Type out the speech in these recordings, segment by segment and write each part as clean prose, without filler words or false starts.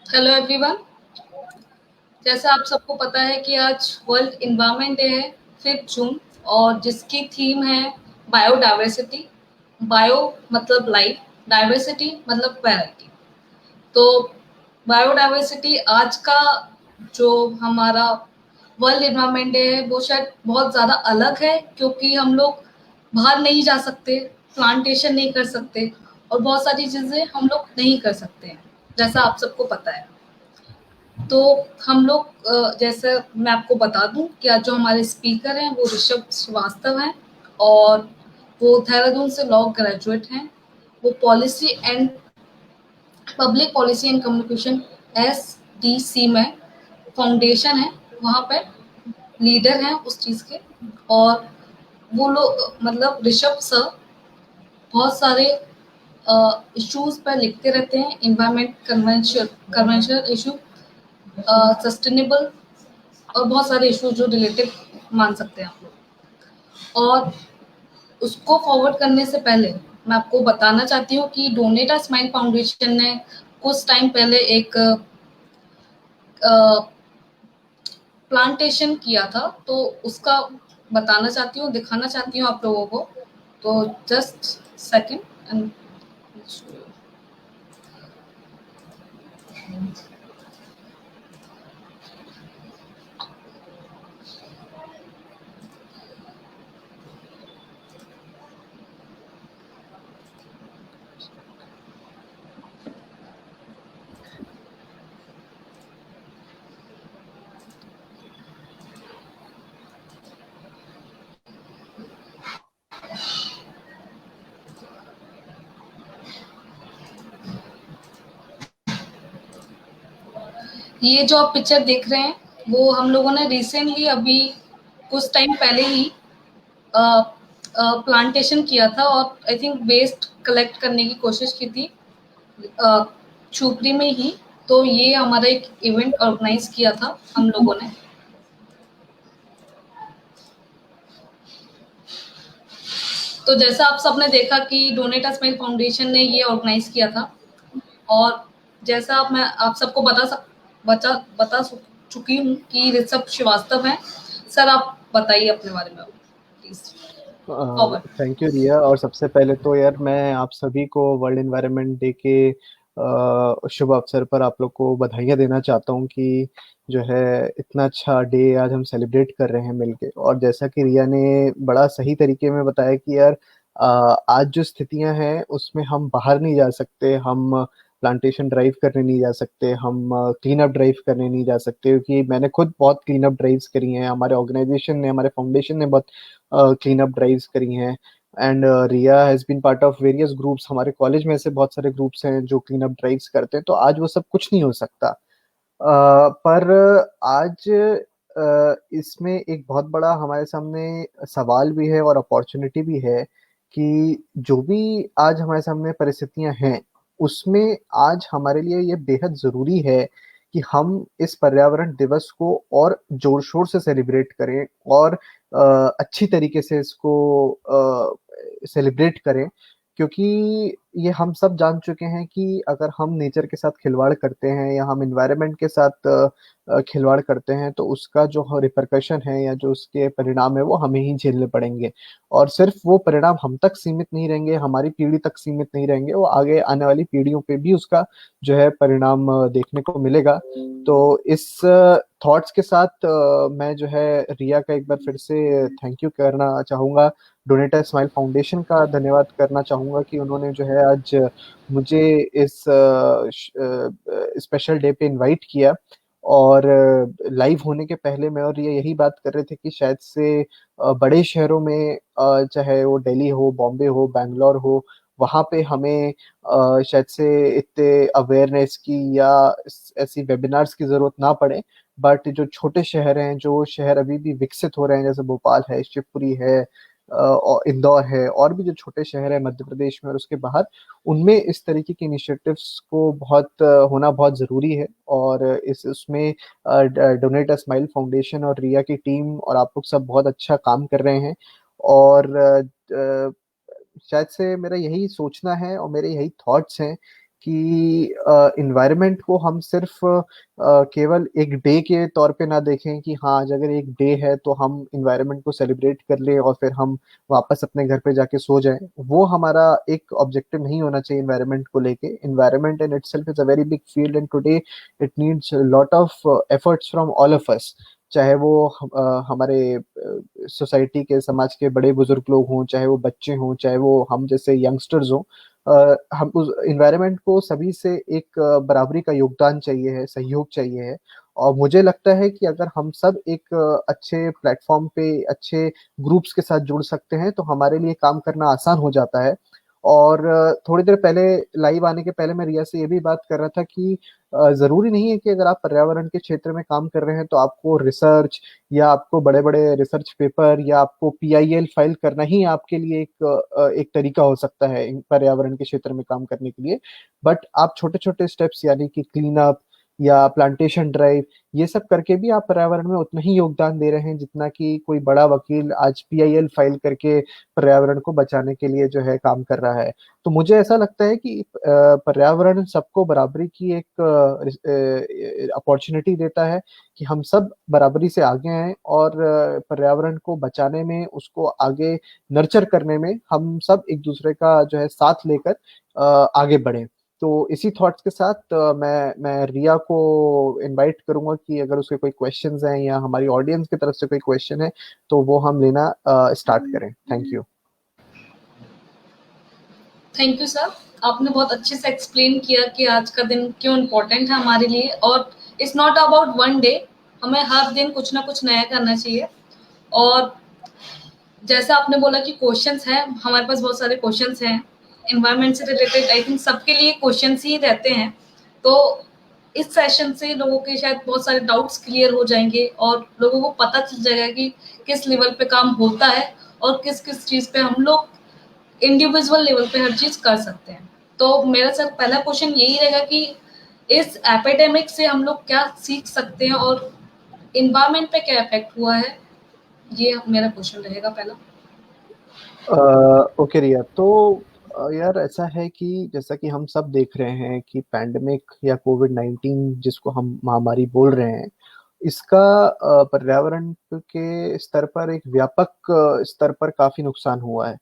Hello everyone. जैसा आप सबको पता है कि आज वर्ल्ड इन्वायरमेंट डे है 5 जून और जिसकी थीम है बायोडाइवर्सिटी। बायो मतलब लाइफ, डाइवर्सिटी मतलब वैरायटी। तो बायोडाइवर्सिटी आज का जो हमारा वर्ल्ड इन्वायरमेंट डे है वो शायद बहुत ज़्यादा अलग है क्योंकि हम लोग बाहर नहीं जा सकते, प्लांटेशन नहीं कर सकते और बहुत सारी चीज़ें हम लोग नहीं कर सकते हैं, जैसा आप सबको पता है। तो हम लोग जैसे मैं आपको बता दूं कि आज जो हमारे स्पीकर हैं वो ऋषभ श्रीवास्तव हैं और वो देहरादून से लॉ ग्रेजुएट हैं। वो policy and public policy and communication SDC में फाउंडेशन है, वहाँ पे लीडर हैं उस चीज़ के। और वो लोग मतलब ऋषभ सर बहुत सारे इश्यूज पर लिखते रहते हैं, इन्वायरमेंट कन्वेंशनल इशू, सस्टेनेबल और बहुत सारे इश्यूज जो रिलेटेड मान सकते हैं आप लोग। और उसको फॉरवर्ड करने से पहले मैं आपको बताना चाहती हूँ कि डोनेट अ स्माइल फाउंडेशन ने कुछ टाइम पहले एक प्लांटेशन किया था, तो उसका बताना चाहती हूँ, दिखाना चाहती हूँ आप लोगों को। तो जस्ट सेकंड एंड ये जो आप पिक्चर देख रहे हैं वो हम लोगों ने रिसेंटली अभी कुछ टाइम पहले ही प्लांटेशन किया था और आई थिंक वेस्ट कलेक्ट करने की कोशिश की थी छुपरी में ही। तो ये हमारा एक इवेंट ऑर्गेनाइज किया था हम लोगों ने। तो जैसा आप सबने देखा कि डोनेट अ स्माइल फाउंडेशन ने ये ऑर्गेनाइज किया था। और जैसा आप मैं आप सबको बता चुकी हूँ कि ऋषभ श्रीवास्तव हैं। सर आप बताइए अपने बारे में प्लीज। फॉरवर्ड। थैंक यू रिया। और सबसे पहले तो यार मैं आप सभी को वर्ल्ड एनवायरनमेंट डे के शुभ अवसर पर आप लोग को बधाइयाँ देना चाहता हूँ कि जो है इतना अच्छा डे आज हम सेलिब्रेट कर रहे हैं मिलके। और जैसा कि रिया ने बड़ा सही तरीके में बताया कि यार आज जो स्थितियां हैं उसमें हम बाहर नहीं जा सकते, हम प्लांटेशन ड्राइव करने नहीं जा सकते, हम क्लीन अप ड्राइव करने नहीं जा सकते, क्योंकि मैंने खुद बहुत क्लीन अप ड्राइव्स करी हैं, हमारे ऑर्गेनाइजेशन ने, हमारे फाउंडेशन ने बहुत क्लीन अप ड्राइव्स करी हैं। And Riya has been part of various groups, हमारे कॉलेज में ऐसे बहुत सारे ग्रुप्स हैं जो क्लीन अप ड्राइव्स करते हैं। तो आज वो सब कुछ नहीं हो सकता। पर आज इसमें एक बहुत बड़ा हमारे सामने सवाल भी है और अपॉर्चुनिटी भी है कि जो भी आज हमारे सामने परिस्थितियां हैं उसमें आज हमारे लिए ये बेहद जरूरी है कि हम इस पर्यावरण दिवस को और जोर शोर से सेलिब्रेट करें और अच्छी तरीके से इसको सेलिब्रेट करें। क्योंकि ये हम सब जान चुके हैं कि अगर हम नेचर के साथ खिलवाड़ करते हैं या हम इन्वायरमेंट के साथ खिलवाड़ करते हैं तो उसका जो रिperकशन है या जो उसके परिणाम है वो हमें ही झेलने पड़ेंगे। और सिर्फ वो परिणाम हम तक सीमित नहीं रहेंगे, हमारी पीढ़ी तक सीमित नहीं रहेंगे, वो आगे आने वाली पीढ़ियों पे भी उसका जो है परिणाम देखने को मिलेगा। तो इस थॉट्स के साथ मैं जो है रिया का एक बार फिर से थैंक यू करना चाहूंगा, डोनेटर स्माइल फाउंडेशन का धन्यवाद करना चाहूंगा कि उन्होंने जो है आज मुझे इस स्पेशल डे पे इनवाइट किया। और लाइव होने के पहले मैं और ये यही बात कर रहे थे कि शायद से बड़े शहरों में चाहे वो दिल्ली हो, बॉम्बे हो, बैंगलोर हो, वहाँ पे हमें शायद से इतने अवेयरनेस की या ऐसी वेबिनार्स की जरूरत ना पड़े। बट जो छोटे शहर हैं, जो शहर अभी भी विकसित हो रहे हैं, जैसे भोपाल है, शिवपुरी है, और इंदौर है, और भी जो छोटे शहर है मध्य प्रदेश में और उसके बाहर, उनमें इस तरीके के इनिशिएटिव्स को बहुत होना बहुत ज़रूरी है। और इस उसमें डोनेट अ स्माइल फाउंडेशन और रिया की टीम और आप लोग सब बहुत अच्छा काम कर रहे हैं। और शायद से मेरा यही सोचना है और मेरे यही थॉट्स हैं कि इन्वायरमेंट को हम सिर्फ केवल एक डे के तौर पे ना देखें कि हाँ आज अगर एक डे है तो हम इन्वायरमेंट को सेलिब्रेट कर लें और फिर हम वापस अपने घर पे जाके सो जाएं। वो हमारा एक ऑब्जेक्टिव नहीं होना चाहिए इन्वायरमेंट को लेके। Environment in itself is a very big field and today it needs lot of efforts from all of us. चाहे वो हमारे सोसाइटी के समाज के बड़े बुजुर्ग लोग हों, चाहे वो बच्चे हों, चाहे वो हम जैसे यंगस्टर्स हों, हम उस इन्वायरमेंट को सभी से एक बराबरी का योगदान चाहिए है, सहयोग चाहिए है। और मुझे लगता है कि अगर हम सब एक अच्छे प्लेटफॉर्म पे अच्छे ग्रुप्स के साथ जुड़ सकते हैं तो हमारे लिए काम करना आसान हो जाता है। और थोड़ी देर पहले लाइव आने के पहले मैं रिया से ये भी बात कर रहा था कि जरूरी नहीं है कि अगर आप पर्यावरण के क्षेत्र में काम कर रहे हैं तो आपको रिसर्च या आपको बड़े बड़े रिसर्च पेपर या आपको पीआईएल फाइल करना ही आपके लिए एक तरीका हो सकता है पर्यावरण के क्षेत्र में काम करने के लिए। बट आप छोटे छोटे स्टेप्स यानी कि क्लीन अप या प्लांटेशन ड्राइव, ये सब करके भी आप पर्यावरण में उतना ही योगदान दे रहे हैं जितना कि कोई बड़ा वकील आज पीआईएल फाइल करके पर्यावरण को बचाने के लिए जो है काम कर रहा है। तो मुझे ऐसा लगता है कि पर्यावरण सबको बराबरी की एक अपॉर्चुनिटी देता है कि हम सब बराबरी से आगे आए और पर्यावरण को बचाने में, उसको आगे नर्चर करने में हम सब एक दूसरे का जो है साथ लेकर आगे बढ़े। तो इसी थॉट्स के साथ मैं रिया को इनवाइट करूंगा कि अगर उसके कोई क्वेश्चंस हैं या हमारी ऑडियंस की तरफ से कोई क्वेश्चन है तो वो हम लेना स्टार्ट करें। Thank you. Thank you sir. आपने बहुत अच्छे से एक्सप्लेन किया कि आज का दिन क्यों इम्पोर्टेंट है हमारे लिए, और it's not about one day, हमें हर दिन कुछ ना कुछ नया करना चाहिए। और जैसा आपने बोला कि क्वेश्चंस हैं, हमारे पास बहुत सारे क्वेश्चंस हैं एनवायरनमेंट से रिलेटेड। आई थिंक सबके लिए क्वेश्चंस ही रहते हैं। तो इस सेशन से लोगों के शायद बहुत सारे डाउट्स क्लियर हो जाएंगे और लोगों को पता चल जाएगा कि किस लेवल पे काम होता है और किस किस चीज़ पे हम लोग इंडिविजुअल लेवल पे हर चीज़ कर सकते हैं। तो मेरा सर पहला क्वेश्चन यही रहेगा कि इस एपिडेमिक से हम लोग क्या सीख सकते हैं और इन्वायरमेंट पे क्या इफेक्ट हुआ है, ये मेरा क्वेश्चन रहेगा पहला। ओके रिया, तो यार ऐसा है कि जैसा कि हम सब देख रहे हैं कि पैंडेमिक या कोविड 19 जिसको हम महामारी बोल रहे हैं, इसका पर्यावरण के स्तर पर एक व्यापक स्तर पर काफी नुकसान हुआ है।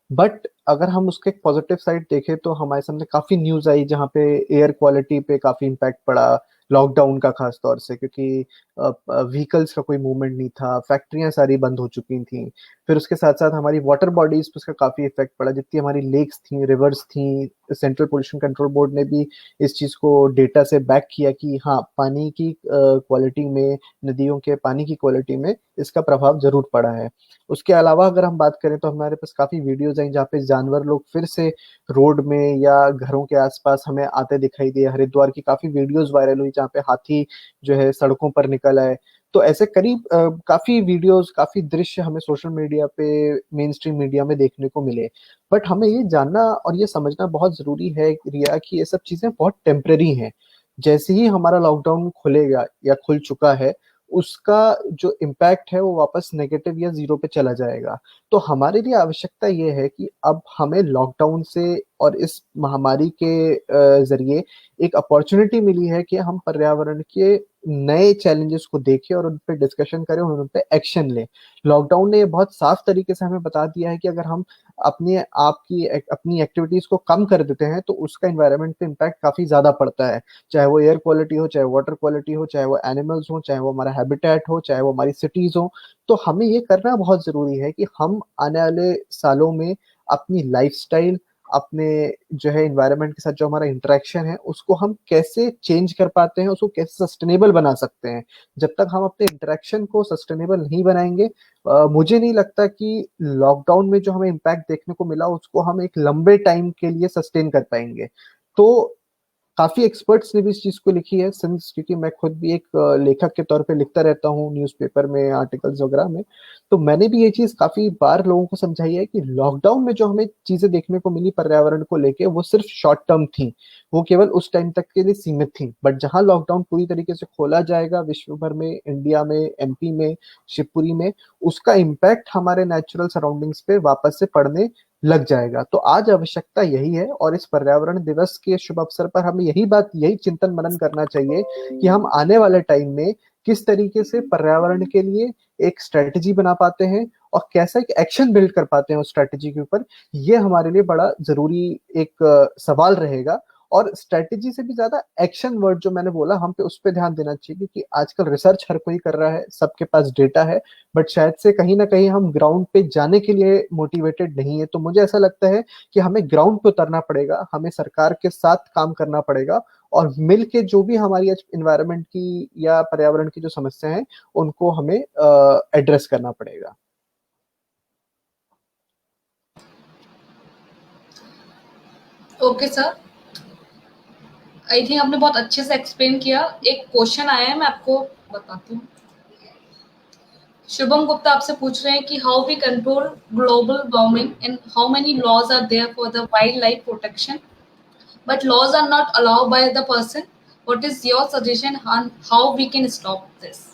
बट अगर हम उसके पॉजिटिव साइड देखें तो हमारे सामने काफी न्यूज आई जहाँ पे एयर क्वालिटी पे काफी इम्पैक्ट पड़ा, लॉकडाउन का खास तौर से, क्योंकि व्हीकल्स का कोई मूवमेंट नहीं था, फैक्ट्रियां सारी बंद हो चुकी थी। फिर उसके साथ साथ हमारी वाटर बॉडीज पे उसका काफी इफेक्ट पड़ा, जितनी हमारी लेक्स थी, रिवर्स थी। सेंट्रल पोल्यूशन कंट्रोल बोर्ड ने भी इस चीज को डेटा से बैक किया कि हाँ पानी की क्वालिटी में, नदियों के पानी की क्वालिटी में इसका प्रभाव जरूर पड़ा है। उसके अलावा अगर हम बात करें तो हमारे पास काफी वीडियोज आई जहाँ पे जानवर लोग फिर से रोड में या घरों के आसपास हमें आते दिखाई दिए। हरिद्वार की काफी वीडियोज वायरल हुई जहाँ पे हाथी जो है सड़कों पर निकल आए। तो ऐसे करीब काफी वीडियोस, काफी दृश्य हमें सोशल मीडिया पे, मेन स्ट्रीम मीडिया में देखने को मिले। बट हमें ये जानना और ये समझना बहुत जरूरी है रिया कि ये सब चीजें बहुत टेम्पररी हैं। जैसे ही हमारा लॉकडाउन खुलेगा या खुल चुका है, उसका जो इम्पैक्ट है वो वापस नेगेटिव या जीरो पे चला जाएगा। तो हमारे लिए आवश्यकता ये है कि अब हमें लॉकडाउन से और इस महामारी के जरिए एक अपॉर्चुनिटी मिली है कि हम पर्यावरण के नए चैलेंजेस को देखें और उन पे डिस्कशन करें और उन पे एक्शन लें। लॉकडाउन ने ये बहुत साफ तरीके से हमें बता दिया है कि अगर हम अपनी एक्टिविटीज को कम कर देते हैं तो उसका एनवायरनमेंट पे इम्पैक्ट काफी ज्यादा पड़ता है। चाहे वो एयर क्वालिटी हो, चाहे वाटर क्वालिटी हो, चाहे वो एनिमल्स हो, चाहे वो हमारा हैबिटेट हो, चाहे वो हमारी सिटीज हो। तो हमें ये करना बहुत जरूरी है कि हम आने वाले सालों में अपनी लाइफस्टाइल, अपने जो है इन्वायरमेंट के साथ जो हमारा इंटरेक्शन है उसको हम कैसे चेंज कर पाते हैं, उसको कैसे सस्टेनेबल बना सकते हैं। जब तक हम अपने इंटरेक्शन को सस्टेनेबल नहीं बनाएंगे, मुझे नहीं लगता कि लॉकडाउन में जो हमें इम्पैक्ट देखने को मिला उसको हम एक लंबे टाइम के लिए सस्टेन कर पाएंगे। तो काफी एक्सपर्ट्स ने भी इस चीज को लिखी है, सिंस क्योंकि मैं खुद भी एक लेखक के तौर पे लिखता रहता हूँ न्यूज़पेपर में, आर्टिकल्स वगैरह में। तो मैंने भी ये चीज काफी बार लोगों को समझाई है कि लॉकडाउन में जो हमें चीजें देखने को मिली पर्यावरण को लेके वो सिर्फ शॉर्ट टर्म थी, वो केवल उस टाइम तक के लिए सीमित थी। बट जहां लॉकडाउन पूरी तरीके से खोला जाएगा विश्व भर में, इंडिया में, एमपी में, शिवपुरी में, उसका इम्पैक्ट हमारे नेचुरल सराउंडिंग्स पे वापस से पड़ने लग जाएगा। तो आज आवश्यकता यही है, और इस पर्यावरण दिवस के शुभ अवसर पर हमें यही चिंतन मनन करना चाहिए कि हम आने वाले टाइम में किस तरीके से पर्यावरण के लिए एक स्ट्रेटेजी बना पाते हैं और कैसा एक एक्शन बिल्ड कर पाते हैं उस स्ट्रेटेजी के ऊपर। ये हमारे लिए बड़ा जरूरी एक सवाल रहेगा। और स्ट्रेटेजी से भी ज्यादा एक्शन वर्ड जो मैंने बोला, हम पे उस पे ध्यान देना चाहिए, क्योंकि आजकल रिसर्च हर कोई कर रहा है, सबके पास डेटा है, बट शायद से कहीं ना कहीं हम ग्राउंड पे जाने के लिए मोटिवेटेड नहीं है। तो मुझे ऐसा लगता है कि हमें ग्राउंड पे उतरना पड़ेगा, हमें सरकार के साथ काम करना पड़ेगा, और मिल के जो भी हमारी आज इन्वायरमेंट की या पर्यावरण की जो समस्या है उनको हमें एड्रेस करना पड़ेगा। ओके सर, आई थिंक आपने बहुत अच्छे से एक्सप्लेन किया। एक क्वेश्चन आया है, मैं आपको बताती हूँ। शुभम गुप्ता आपसे पूछ रहे हैं कि how we control global warming and how many laws are there for the wild life protection, but laws are not allowed by the person. What is your suggestion on how we can stop this?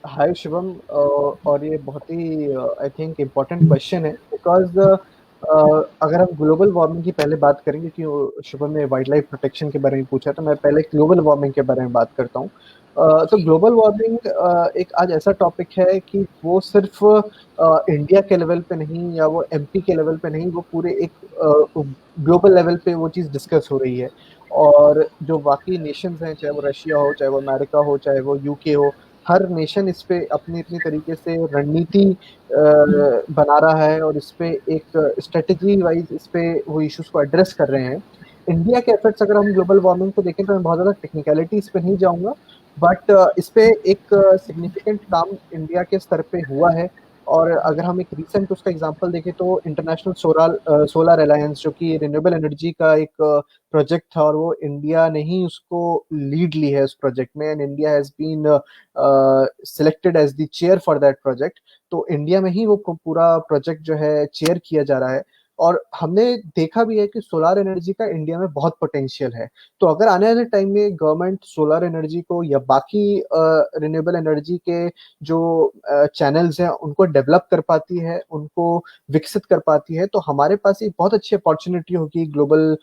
Hi Shubham, और ये बहुत ही I think important question है, because अगर हम global warming की पहले बात करेंगे, कि शुभम ने वाइल्ड लाइफ प्रोटेक्शन के बारे में पूछा, तो मैं पहले ग्लोबल वार्मिंग के बारे में बात करता हूँ। तो जी। ग्लोबल वार्मिंग एक आज ऐसा टॉपिक है कि वो सिर्फ इंडिया के लेवल पे नहीं, या वो एमपी के लेवल पे नहीं, वो पूरे एक ग्लोबल लेवल पे वो चीज़ डिस्कस हो रही है। और जो बाकी नेशंस हैं, चाहे वो रशिया हो, चाहे वो अमेरिका हो, चाहे वो यूके हो, हर नेशन इस पे अपनी अपनी तरीके से रणनीति बना रहा है, और इस पे एक स्ट्रेटेजी वाइज इस पे वो इश्यूज को एड्रेस कर रहे हैं। इंडिया के एफर्ट्स, अगर हम ग्लोबल वार्मिंग को देखें, तो मैं बहुत ज्यादा टेक्निकलिटी इस पे नहीं जाऊंगा, बट इस पे एक सिग्निफिकेंट काम इंडिया के स्तर पे हुआ है। और अगर हम एक रीसेंट उसका एग्जांपल देखें, तो इंटरनेशनल सोलर अलायंस, जो कि रिन्यूएबल एनर्जी का एक प्रोजेक्ट था, और वो इंडिया ने ही उसको लीड ली है उस प्रोजेक्ट में, and India has been selected as the chair for that project. तो इंडिया में ही वो पूरा प्रोजेक्ट जो है चेयर किया जा रहा है। और हमने देखा भी है कि सोलर एनर्जी का इंडिया में बहुत पोटेंशियल है। तो अगर आने वाले टाइम में गवर्नमेंट सोलर एनर्जी को या बाकी रिन्यूएबल एनर्जी के जो चैनल्स हैं उनको डेवलप कर पाती है, उनको विकसित कर पाती है, तो हमारे पास एक बहुत अच्छी अपॉर्चुनिटी होगी ग्लोबल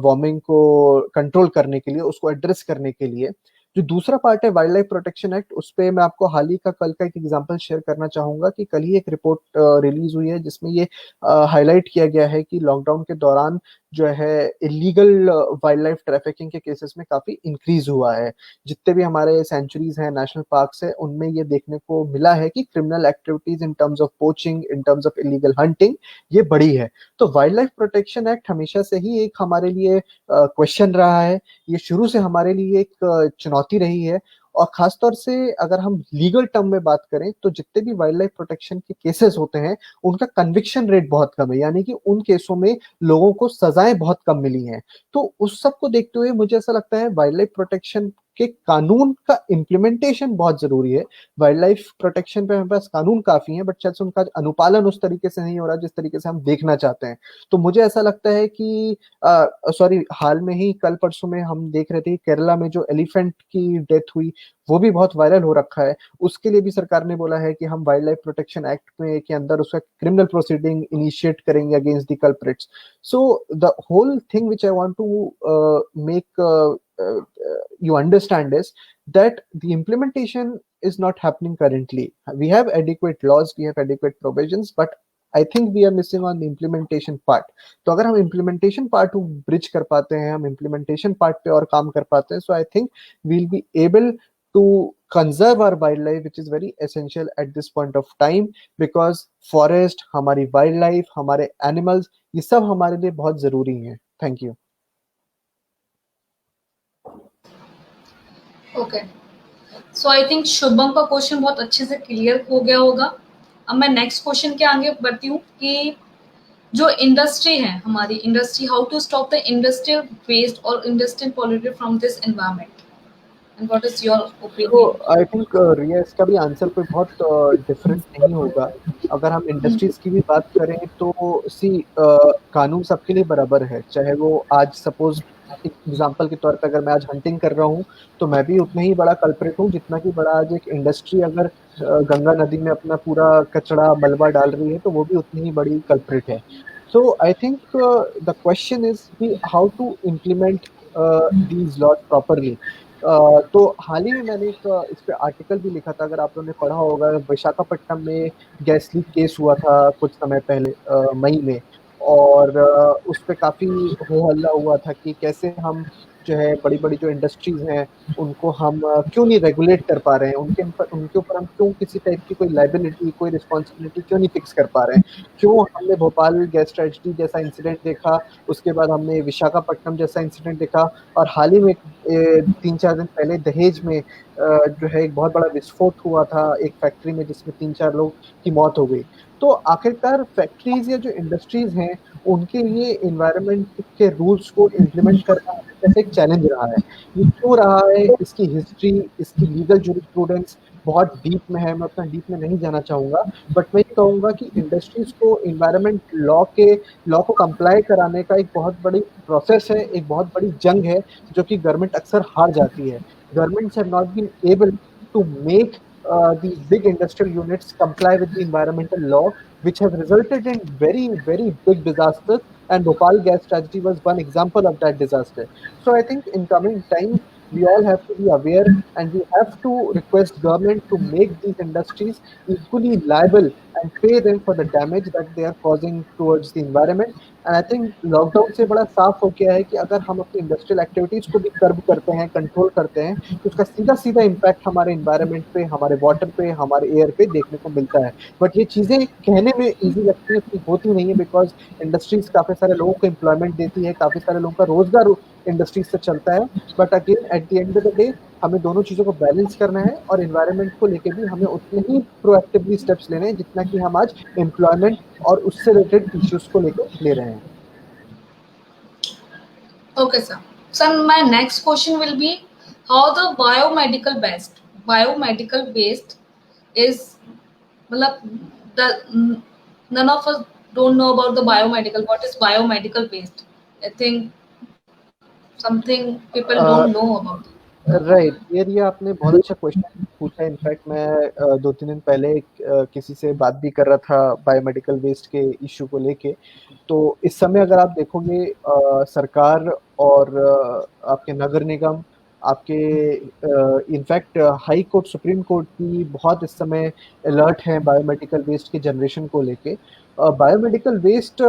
वार्मिंग को कंट्रोल करने के लिए, उसको एड्रेस करने के लिए। जो दूसरा पार्ट है वाइल्ड लाइफ प्रोटेक्शन एक्ट, उस पे मैं आपको हाल ही का कल का एक एग्जांपल शेयर करना चाहूंगा, कि कल ही एक रिपोर्ट रिलीज हुई है जिसमें ये हाईलाइट किया गया है कि लॉकडाउन के दौरान जो है इलीगल वाइल्ड लाइफ ट्रैफिकिंग के केसेस में काफी इंक्रीज हुआ है। जितने भी हमारे सेंचुरीज हैं, नेशनल पार्क्स है, उनमें ये देखने को मिला है कि criminal activities in terms of poaching, in terms of illegal hunting, ये बढ़ी है। तो वाइल्ड लाइफ प्रोटेक्शन एक्ट हमेशा से ही एक हमारे लिए क्वेश्चन रहा है। ये शुरू से हमारे लिए एक चुनौती रही है। और खासतौर से अगर हम लीगल टर्म में बात करें, तो जितने भी वाइल्ड लाइफ प्रोटेक्शन के केसेस होते हैं, उनका कन्विक्शन रेट बहुत कम है, यानी कि उन केसों में लोगों को सजाएं बहुत कम मिली हैं। तो उस सब को देखते हुए मुझे ऐसा लगता है वाइल्ड लाइफ प्रोटेक्शन के कानून का इम्प्लीमेंटेशन बहुत जरूरी है। वाइल्ड लाइफ प्रोटेक्शन पे हमारे पास कानून काफी है, बट शायद से उनका अनुपालन उस तरीके से नहीं हो रहा जिस तरीके से हम देखना चाहते हैं। तो मुझे ऐसा लगता है कि सॉरी, हाल में ही कल परसों में हम देख रहे थे केरला में जो एलिफेंट की डेथ हुई, वो भी बहुत वायरल हो रखा है। उसके लिए भी सरकार ने बोला है कि हम वाइल्ड लाइफ प्रोटेक्शन एक्ट में के अंदर उसका क्रिमिनल प्रोसीडिंग इनिशिएट करेंगे against the culprits. So the whole thing which I want to make you understand is that the implementation is not happening currently. We have adequate laws, we have adequate provisions, but I think we are missing on the implementation part. तो अगर हम implementation part को bridge कर पाते हैं, हम implementation part पे और काम कर पाते हैं, so I think we'll be able to conserve our wildlife, which is very essential at this point of time, because forest, हमारी wildlife, हमारे animals, ये सब हमारे लिए बहुत जरूरी हैं। Thank you. Okay, so I think Shubham का क्वेश्चन बहुत अच्छे से क्लियर हो गया होगा। अब मैं नेक्स्ट क्वेश्चन के आगे बढ़ती हूँ कि जो इंडस्ट्री है, हमारी industry, how to stop the industrial waste और industrial polluted from this environment, and what is your तो ओपिनियन? आई थिंक रिया, इसका भी आंसर कोई बहुत डिफरेंट नहीं होगा। अगर हम इंडस्ट्रीज की भी बात करें, तो सी कानून सबके लिए बराबर है, चाहे वो आज सपोज एग्जाम्पल के तौर पे अगर मैं आज हंटिंग कर रहा हूँ, तो मैं भी उतना ही बड़ा कल्प्रिट हूँ जितना कि बड़ा आज एक इंडस्ट्री अगर गंगा नदी में अपना पूरा कचरा मलबा डाल रही है, तो वो भी उतनी ही बड़ी कल्प्रिट है। So I think the question is कि how to implement these laws properly. तो हाल ही में मैंने एक इस पे आर्टिकल भी लिखा था, अगर आप लोगों ने पढ़ा होगा। विशाखापट्टनम में गैस लीक केस हुआ था कुछ समय पहले, मई में। और उस पे काफी हो हल्ला हुआ था कि कैसे हम जो है बड़ी बड़ी जो इंडस्ट्रीज हैं उनको हम क्यों नहीं रेगुलेट कर पा रहे हैं, उनके ऊपर हम क्यों किसी टाइप की कोई लाइबिलिटी, कोई रिस्पॉन्सिबिलिटी क्यों नहीं फिक्स कर पा रहे हैं। क्यों हमने भोपाल गैस ट्रेजेडी जैसा इंसिडेंट देखा, उसके बाद हमने विशाखापट्टनम जैसा इंसिडेंट देखा, और हाल ही में 3-4 दिन पहले दहेज में जो है एक बहुत बड़ा विस्फोट हुआ था एक फैक्ट्री में, जिसमें 3-4 लोग की मौत हो गई। तो आखिरकार फैक्ट्रीज या जो इंडस्ट्रीज हैं, उनके लिए इन्वायरमेंट के रूल्स को इम्प्लीमेंट करना कैसे एक चैलेंज रहा है। ये क्यों रहा है, इसकी हिस्ट्री, इसकी लीगल जूरिस्प्रूडेंस बहुत डीप में है, मैं उतना डीप में नहीं जाना चाहूंगा। बट मैं ये कहूंगा कि इंडस्ट्रीज को इन्वायरमेंट लॉ को कंप्लाई कराने का एक बहुत बड़ी प्रोसेस है, एक बहुत बड़ी जंग है, जो कि गवर्नमेंट अक्सर हार जाती है। Governments have not been able to make these big industrial units comply with the environmental law, which have resulted in very, very big disasters. And Bhopal gas tragedy was one example of that disaster. So I think in coming time, we all have to be aware, and we have to request government to make these industries equally liable and pay them for the damage that they are causing towards the environment. And I think lockdown से बड़ा साफ हो गया है कि अगर हम अपनी इंडस्ट्रियल एक्टिविटीज को भी कर्ब करते हैं, कंट्रोल करते हैं, तो उसका सीधा सीधा इम्पैक्ट हमारे इन्वायरमेंट पे, हमारे वाटर पे, हमारे एयर पे देखने को मिलता है। बट ये चीजें कहने में इजी लगती है, उतनी होती नहीं है, बिकॉज इंडस्ट्रीज काफी सारे लोगों को एम्प्लॉयमेंट देती है, काफी सारे लोगों का रोजगार इंडस्ट्रीज से चलता है। But again at the end of the day हमें दोनों चीजों को बैलेंस करना है, और इन्वायरमेंट को लेके भी हमें उतने ही प्रोएक्टिवली स्टेप्स लेने हैं जितना कि हम आज एम्प्लॉयमेंट और उससे रिलेटेड इश्यूज को लेकर ले रहे हैं। Okay, sir. So my next question will be how the biomedical waste is, matlab, the none of us don't know about the biomedical. What is biomedical waste? I think something people don't know about. Right, ये आपने बहुत अच्छा question पूछा। In fact मैं 2-3 दिन पहले किसी से बात भी कर रहा था बायोमेडिकल वेस्ट के इश्यू को लेके। तो इस समय अगर आप देखोगे, सरकार और आपके नगर निगम, आपके in fact high court, supreme court भी बहुत इस समय अलर्ट है बायोमेडिकल वेस्ट के जनरेशन को लेके। बायोमेडिकल वेस्ट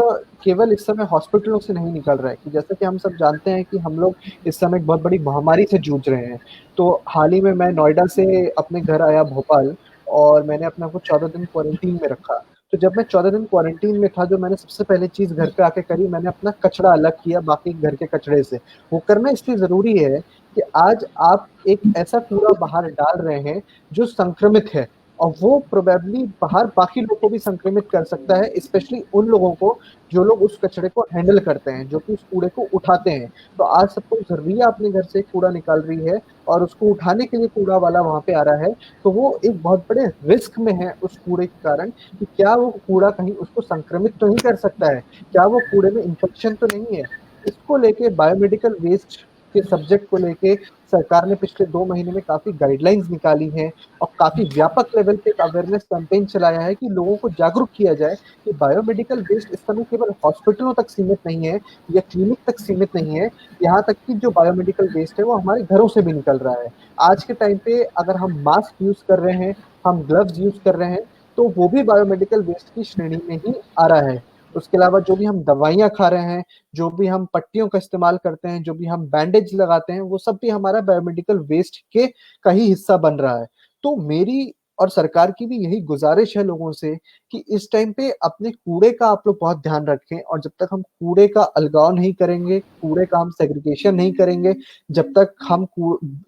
केवल इस समय हॉस्पिटलों से नहीं निकल रहा है, कि जैसा कि हम सब जानते हैं कि हम लोग इस समय एक बहुत बड़ी महामारी से जूझ रहे हैं। तो हाल ही में मैं नोएडा से अपने घर आया भोपाल, और मैंने अपने आप को 14 दिन क्वारंटीन में रखा। तो जब मैं 14 दिन क्वारंटीन में था, जो मैंने सबसे पहले चीज घर पे आके करी, मैंने अपना कचरा अलग किया बाकी घर के कचड़े से। वो करना इसलिए जरूरी है कि आज आप एक ऐसा कूड़ा बाहर डाल रहे हैं जो संक्रमित है, और वो प्रोबेबली बाहर बाकी लोगों को भी संक्रमित कर सकता है, स्पेशली उन लोगों को जो लोग उस कचरे को हैंडल करते हैं, जो कि उस कूड़े को उठाते हैं। तो आज सबको जरूरी है अपने घर से कूड़ा निकाल रही है, और उसको उठाने के लिए कूड़ा वाला वहां पे आ रहा है, तो वो एक बहुत बड़े रिस्क में है उस कूड़े के कारण, कि क्या वो कूड़ा कहीं उसको संक्रमित तो नहीं कर सकता है, क्या वो कूड़े में इंफेक्शन तो नहीं है। इसको लेके बायोमेडिकल वेस्ट के सब्जेक्ट को लेके सरकार ने पिछले 2 महीने में काफी गाइडलाइंस निकाली हैं, और काफी व्यापक लेवल पे अवेयरनेस कैंपेन चलाया है कि लोगों को जागरूक किया जाए कि बायोमेडिकल वेस्ट इस समय केवल हॉस्पिटलों तक सीमित नहीं है या क्लिनिक तक सीमित नहीं है। यहाँ तक कि जो बायोमेडिकल वेस्ट है वो हमारे घरों से भी निकल रहा है। आज के टाइम पे अगर हम मास्क यूज कर रहे हैं, हम ग्लव्स यूज कर रहे हैं, तो वो भी बायोमेडिकल वेस्ट की श्रेणी में ही आ रहा है। उसके अलावा जो भी हम दवाइयाँ खा रहे हैं, जो भी हम पट्टियों का इस्तेमाल करते हैं, जो भी हम बैंडेज लगाते हैं, वो सब भी हमारा बायोमेडिकल वेस्ट के का ही हिस्सा बन रहा है। तो मेरी और सरकार की भी यही गुजारिश है लोगों से कि इस टाइम पे अपने कूड़े का आप लोग बहुत ध्यान रखें, और जब तक हम कूड़े का अलगाव नहीं करेंगे, कूड़े का हम सेग्रीगेशन नहीं करेंगे, जब तक हम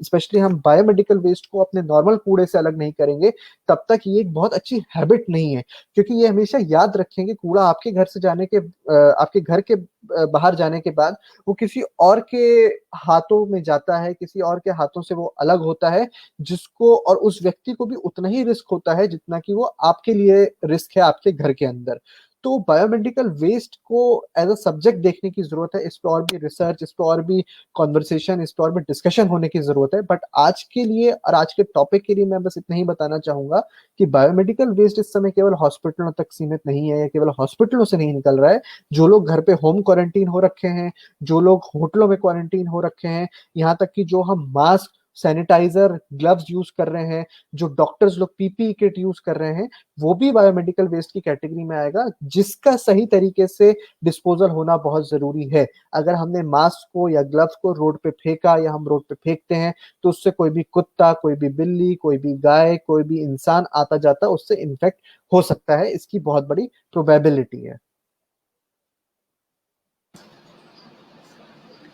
स्पेशली हम बायोमेडिकल वेस्ट को अपने नॉर्मल कूड़े से अलग नहीं करेंगे, तब तक ये एक बहुत अच्छी हैबिट नहीं है। क्योंकि ये हमेशा याद रखेंगे, कूड़ा आपके घर से जाने के आपके घर के बाहर जाने के बाद वो किसी और के हाथों में जाता है, किसी और के हाथों से वो अलग होता है, जिसको और उस व्यक्ति को भी उतना ही रिस्क होता है जितना कि वो आपके लिए रिस्क है आपके घर के अंदर। तो बायोमेडिकल वेस्ट को एज अ सब्जेक्ट देखने की जरूरत है, इस पर और भी रिसर्च, इस पर और भी कॉन्वर्सेशन, इस पर और भी डिस्कशन होने की जरूरत है। बट आज के लिए और आज के टॉपिक के लिए मैं बस इतना ही बताना चाहूंगा कि बायोमेडिकल वेस्ट इस समय केवल हॉस्पिटलों तक सीमित नहीं है, या केवल हॉस्पिटलों से नहीं निकल रहा है। जो लोग घर पे होम क्वारंटीन हो रखे हैं, जो लोग होटलों में क्वारंटीन हो रखे हैं, यहाँ तक कि जो हम मास्क, सैनिटाइजर, ग्लव्स यूज कर रहे हैं, जो डॉक्टर्स लोग पीपीई किट यूज कर रहे हैं, वो भी बायोमेडिकल वेस्ट की कैटेगरी में आएगा, जिसका सही तरीके से डिस्पोजल होना बहुत जरूरी है। अगर हमने मास्क को या ग्लव्स को रोड पे फेंका, या हम रोड पे फेंकते हैं, तो उससे कोई भी कुत्ता, कोई भी बिल्ली, कोई भी गाय, कोई भी इंसान आता जाता उससे इन्फेक्ट हो सकता है। इसकी बहुत बड़ी प्रोबेबिलिटी है।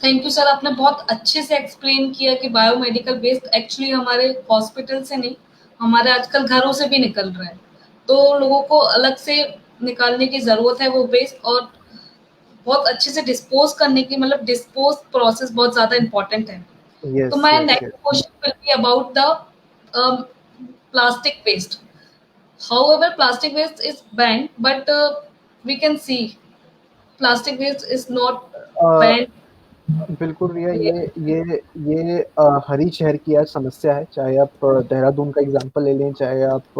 थैंक यू सर, आपने बहुत अच्छे से एक्सप्लेन किया कि बायोमेडिकल वेस्ट एक्चुअली हमारे हॉस्पिटल से नहीं, हमारे आजकल घरों से भी निकल रहा है। तो लोगों को अलग से निकालने की ज़रूरत है वो वेस्ट, और बहुत अच्छे से डिस्पोज़ करने की, मतलब डिस्पोज़ प्रोसेस बहुत ज़्यादा इम्पोर्टेंट है। तो yes my yes next yes. Question will be about the plastic waste. However, plastic waste is banned, but we can see plastic waste is not banned. बिल्कुल रिया, ये हर ही शहर की आज समस्या है। चाहे आप देहरादून का एग्जांपल ले लें, चाहे आप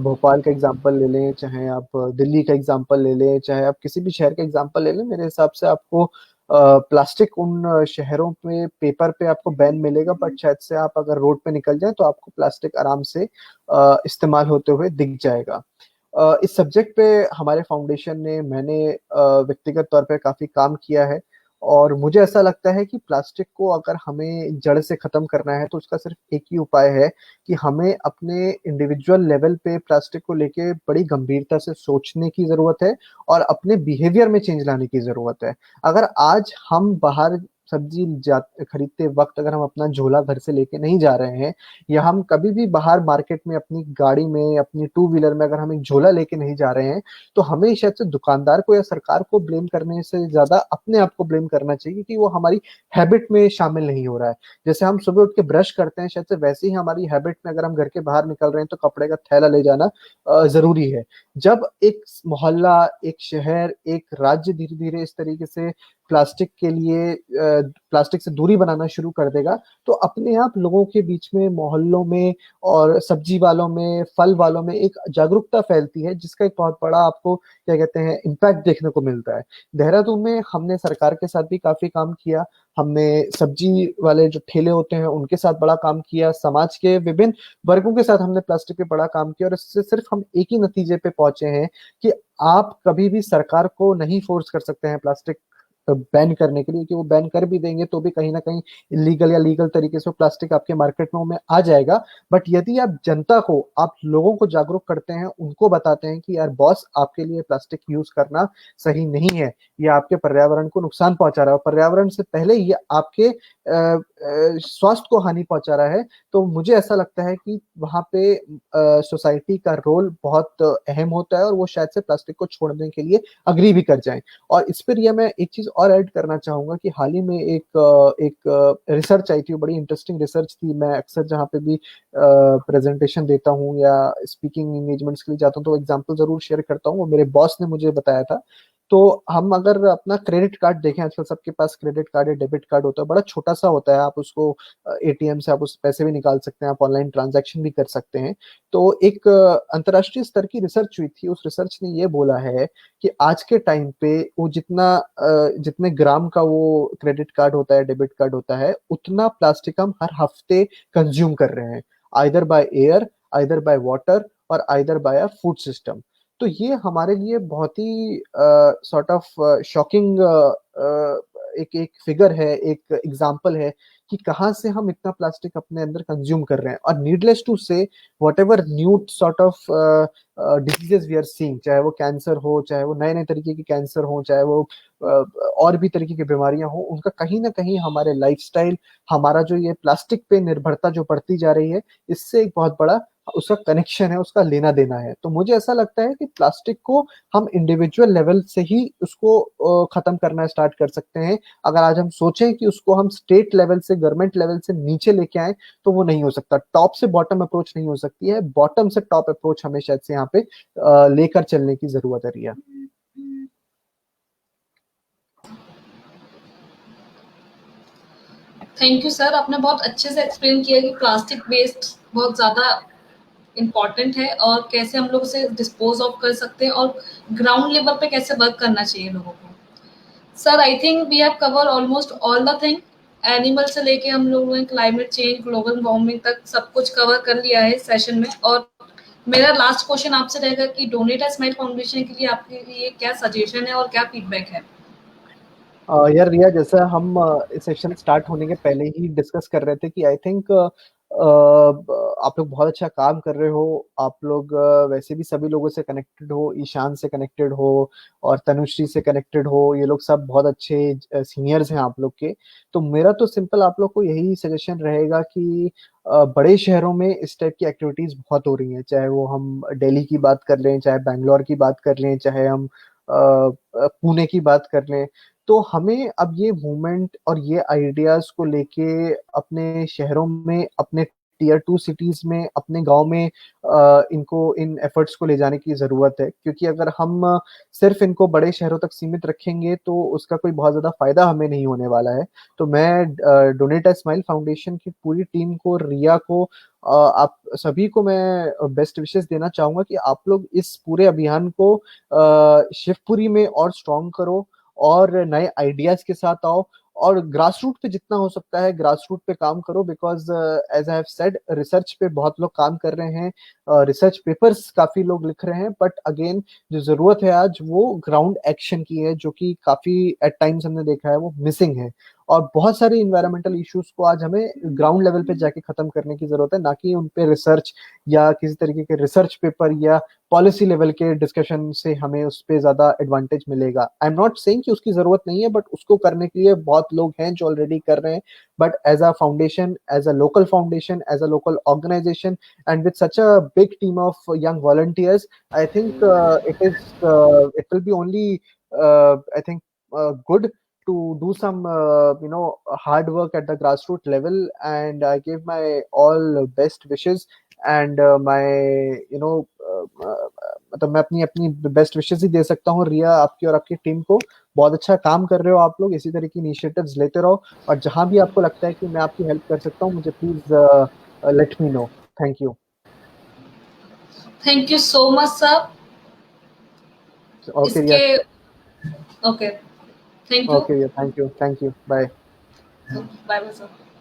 भोपाल का एग्जांपल ले लें, चाहे आप दिल्ली का एग्जांपल ले लें, चाहे आप किसी भी शहर का एग्जांपल ले लें, मेरे हिसाब से आपको प्लास्टिक उन शहरों में पेपर पे आपको बैन मिलेगा, बट शायद से आप अगर रोड पे निकल जाए तो आपको प्लास्टिक आराम से इस्तेमाल होते हुए दिख जाएगा। इस सब्जेक्ट पे हमारे फाउंडेशन ने, मैंने व्यक्तिगत तौर पे काफी काम किया है, और मुझे ऐसा लगता है कि प्लास्टिक को अगर हमें जड़ से खत्म करना है तो उसका सिर्फ एक ही उपाय है कि हमें अपने इंडिविजुअल लेवल पे प्लास्टिक को लेके बड़ी गंभीरता से सोचने की जरूरत है, और अपने बिहेवियर में चेंज लाने की जरूरत है। अगर आज हम बाहर सब्जी खरीदते वक्त अगर हम अपना झोला घर से लेके नहीं जा रहे हैं, या हम कभी भी बाहर मार्केट में अपनी गाड़ी में, अपनी टू व्हीलर में अगर हम एक झोला लेके नहीं जा रहे हैं, तो हमें शायद से दुकानदार को या सरकार को ब्लेम करने से ज्यादा अपने आप को ब्लेम करना चाहिए कि वो हमारी हैबिट में शामिल नहीं हो रहा है। जैसे हम सुबह उठ के ब्रश करते हैं, शायद से वैसे ही हमारी हैबिट में अगर हम घर के बाहर निकल रहे हैं तो कपड़े का थैला ले जाना जरूरी है। जब एक मोहल्ला, एक शहर, एक राज्य धीरे धीरे इस तरीके से प्लास्टिक के लिए प्लास्टिक से दूरी बनाना शुरू कर देगा, तो अपने आप लोगों के बीच में, मोहल्लों में और सब्जी वालों में, फल वालों में एक जागरूकता फैलती है, जिसका एक बहुत बड़ा आपको क्या कहते हैं इम्पैक्ट देखने को मिलता है। देहरादून में हमने सरकार के साथ भी काफी काम किया, हमने सब्जी वाले जो ठेले होते हैं उनके साथ बड़ा काम किया, समाज के विभिन्न वर्गों के साथ हमने प्लास्टिक पे बड़ा काम किया, और इससे सिर्फ हम एक ही नतीजे पे पहुंचे हैं कि आप कभी भी सरकार को नहीं फोर्स कर सकते हैं प्लास्टिक बैन करने के लिए, कि वो बैन कर भी देंगे तो भी कहीं ना कहीं इलीगल या लीगल तरीके से प्लास्टिक आपके मार्केट में आ जाएगा। बट यदि आप जनता को, आप लोगों को जागरूक करते हैं, उनको बताते हैं कि यार बॉस, आपके लिए प्लास्टिक यूज करना सही नहीं है, ये आपके पर्यावरण को नुकसान पहुंचा रहा है, पर्यावरण से पहले ये आपके स्वास्थ्य को हानि पहुंचा रहा है, तो मुझे ऐसा लगता है कि वहां पे सोसाइटी का रोल बहुत अहम होता है, और वो शायद से प्लास्टिक को छोड़ने के लिए अग्री भी कर जाएं। और इस पर यह मैं एक चीज और ऐड करना चाहूंगा कि हाल ही में एक रिसर्च आई थी, बड़ी इंटरेस्टिंग रिसर्च थी। मैं अक्सर जहाँ पे भी प्रेजेंटेशन देता हूँ या स्पीकिंग एंगेजमेंट्स के लिए जाता हूँ तो एग्जांपल जरूर शेयर करता हूँ, वो मेरे बॉस ने मुझे बताया था। तो हम अगर अपना क्रेडिट कार्ड देखें, आजकल सबके पास क्रेडिट कार्ड या डेबिट कार्ड होता है, बड़ा छोटा सा होता है, आप उसको एटीएम से आप उस पैसे भी निकाल सकते हैं, आप ऑनलाइन ट्रांजैक्शन भी कर सकते हैं। तो एक अंतर्राष्ट्रीय स्तर की रिसर्च हुई थी, उस रिसर्च ने ये बोला है कि आज के टाइम पे वो जितने ग्राम का वो क्रेडिट कार्ड होता है, डेबिट कार्ड होता है, उतना प्लास्टिक हम हर हफ्ते कंज्यूम कर रहे हैं, either by air, either by water, और either by a food system. तो ये हमारे लिए बहुत ही सॉर्ट ऑफ शॉकिंग एक एक फिगर है, एक एग्जाम्पल है कि कहाँ से हम इतना प्लास्टिक अपने अंदर कंज्यूम कर रहे हैं। और needless to say, whatever new sort of diseases we are seeing, चाहे वो कैंसर हो, चाहे वो नए नए तरीके के कैंसर हो, चाहे वो और भी तरीके की बीमारियां हो, उनका कहीं ना कहीं हमारे लाइफस्टाइल, हमारा जो ये प्लास्टिक पे निर्भरता जो बढ़ती जा रही है, इससे एक बहुत बड़ा उसका कनेक्शन है, उसका लेना देना है। तो मुझे ऐसा लगता है कि प्लास्टिक को हम इंडिविजुअल लेवल से ही उसको खत्म करना स्टार्ट कर सकते हैं। अगर आज हम सोचें कि उसको हम स्टेट लेवल से, गवर्नमेंट लेवल से नीचे लेके आए, तो वो नहीं हो सकता। टॉप से बॉटम अप्रोच नहीं हो सकती है, बॉटम से टॉप अप्रोच हमें शायद से यहाँ पे लेकर चलने की जरूरत है रिया। थैंक यू सर, आपने बहुत अच्छे से एक्सप्लेन किया कि प्लास्टिक वेस्ट बहुत ज़्यादा इम्पोर्टेंट है और कैसे हम लोग उसे डिस्पोज ऑफ कर सकते हैं और ग्राउंड लेवल पे कैसे वर्क करना चाहिए लोगों को। Sir I think we have cover almost all the thing, animal से लेके हम लोगों ने क्लाइमेट चेंज, ग्लोबल वार्मिंग तक सब कुछ कवर कर लिया है इस सेशन में। और मेरा लास्ट क्वेश्चन आपसे रहेगा कि डोनेट अ स्माइल फाउंडेशन के लिए आपके लिए क्या सजेशन है और क्या फीडबैक है? यार रिया, जैसा हम इस सेशन स्टार्ट होने के पहले ही डिस्कस कर रहे थे कि आई थिंक आप लोग बहुत अच्छा काम कर रहे हो। आप लोग वैसे भी सभी लोगों से कनेक्टेड हो, ईशान से कनेक्टेड हो और तनुश्री से कनेक्टेड हो। ये लोग सब बहुत अच्छे सीनियर्स हैं आप लोग के। तो मेरा तो सिंपल आप लोग को यही सजेशन रहेगा कि बड़े शहरों में इस टाइप की एक्टिविटीज बहुत हो रही हैं, चाहे वो हम दिल्ली की बात कर लें, चाहे बैंगलोर की बात कर लें, चाहे हम पुणे की बात कर लें। तो हमें अब ये मूवमेंट और ये आइडियाज को लेके अपने शहरों में, अपने टीयर 2 सिटीज में, अपने गांव में इनको, इन एफर्ट्स को ले जाने की जरूरत है। क्योंकि अगर हम सिर्फ इनको बड़े शहरों तक सीमित रखेंगे तो उसका कोई बहुत ज्यादा फायदा हमें नहीं होने वाला है। तो मैं डोनेट अ स्माइल फाउंडेशन की पूरी टीम को, रिया को, आप सभी को मैं बेस्ट विशेस देना चाहूंगा कि आप लोग इस पूरे अभियान को शिवपुरी में और स्ट्रॉन्ग करो और नए आइडियाज के साथ आओ और ग्रास रूट पे जितना हो सकता है ग्रास रूट पे काम करो। Because as I have said, research पे बहुत लोग काम कर रहे हैं, रिसर्च पेपर्स काफी लोग लिख रहे हैं, बट अगेन जो जरूरत है आज वो ग्राउंड एक्शन की है, जो कि काफी एट टाइम्स हमने देखा है वो मिसिंग है। और बहुत सारे इन्वायरमेंटल इश्यूज को आज हमें ग्राउंड लेवल पे जाके खत्म करने की जरूरत है, ना कि उन पे रिसर्च या किसी तरीके के रिसर्च पेपर या पॉलिसी लेवल के डिस्कशन से हमें उस पर ज्यादा एडवांटेज मिलेगा। आई एम नॉट सेइंग कि उसकी जरूरत नहीं है, बट उसको करने के लिए बहुत लोग हैं जो ऑलरेडी कर रहे हैं। But as a foundation, as a local foundation, as a local organisation and with such a big team of young volunteers, I think it will be only I think good to do some hard work at the grassroots level. And I give my all best wishes and my you know मतलब मैं अपनी अपनी best wishes ही दे सकता हूँ रिया, आपकी और आपकी team को। बहुत अच्छा काम कर रहे हो आप लोग, इसी तरह की इनिशिएटिव्स लेते रहो और जहां भी आपको लगता है कि मैं आपकी हेल्प कर सकता हूँ, मुझे please let me know. Thank you. Thank you so much sir. Okay Riya. इसके okay, thank you. Okay Riya, thank you, thank you, bye. Bye bye sir.